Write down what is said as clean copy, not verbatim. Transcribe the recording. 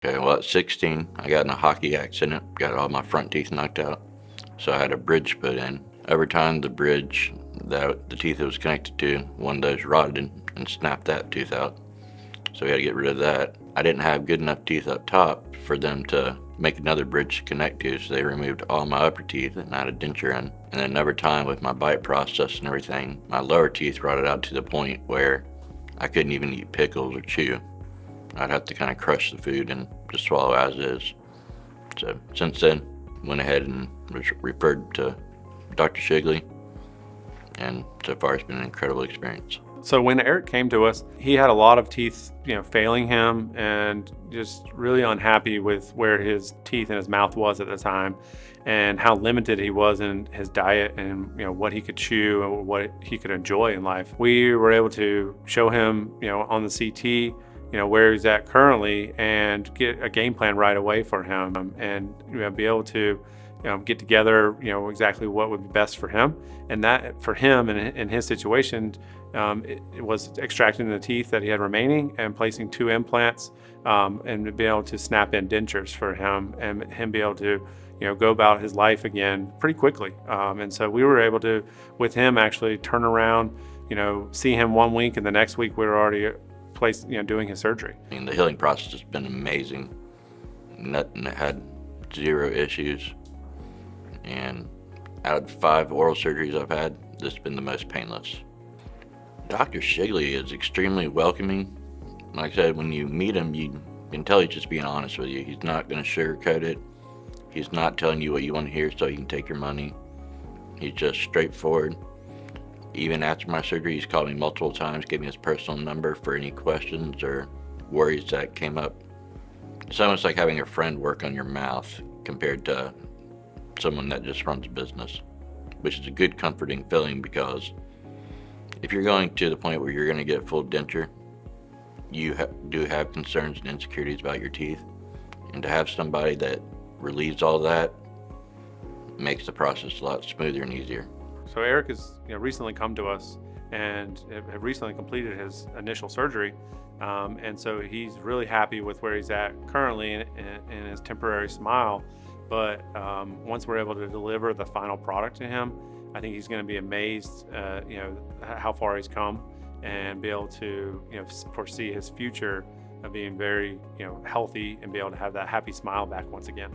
Okay, well, at 16, I got in a hockey accident, got all my front teeth knocked out. So I had a bridge put in. Over time, the bridge that the teeth it was connected to, one of those rotted and snapped that tooth out. So we had to get rid of that. I didn't have good enough teeth up top for them to make another bridge to connect to, so they removed all my upper teeth and I had a denture in. And then over time, with my bite process and everything, my lower teeth rotted out to the point where I couldn't even eat pickles or chew. I'd have to kind of crush the food and just swallow as is. So since then, went ahead and was referred to Dr. Shigley, and so far it's been an incredible experience. So when Eric came to us, he had a lot of teeth, failing him, and just really unhappy with where his teeth and his mouth was at the time, and how limited he was in his diet and what he could chew and what he could enjoy in life. We were able to show him, on the CT, where he's at currently, and get a game plan right away for him, and be able to get together, exactly what would be best for him. And that for him and in his situation, it was extracting the teeth that he had remaining and placing 2 implants, and be able to snap in dentures for him, and him be able to go about his life again pretty quickly. And so we were able to, with him, actually turn around, see him 1 week, and the next week we were already doing his surgery. I mean, the healing process has been amazing. Nothing, had 0 issues. And out of 5 oral surgeries I've had, this has been the most painless. Dr. Shigley is extremely welcoming. Like I said, when you meet him, you can tell he's just being honest with you. He's not going to sugarcoat it. He's not telling you what you want to hear so he can take your money. He's just straightforward. Even after my surgery, he's called me multiple times, gave me his personal number for any questions or worries that came up. It's almost like having a friend work on your mouth compared to someone that just runs a business, which is a good comforting feeling, because if you're going to the point where you're going to get a full denture, you do have concerns and insecurities about your teeth, and to have somebody that relieves all that makes the process a lot smoother and easier. So Eric has recently come to us and have recently completed his initial surgery, and so he's really happy with where he's at currently in his temporary smile. But once we're able to deliver the final product to him, I think he's going to be amazed, how far he's come, and be able to, foresee his future of being very, healthy, and be able to have that happy smile back once again.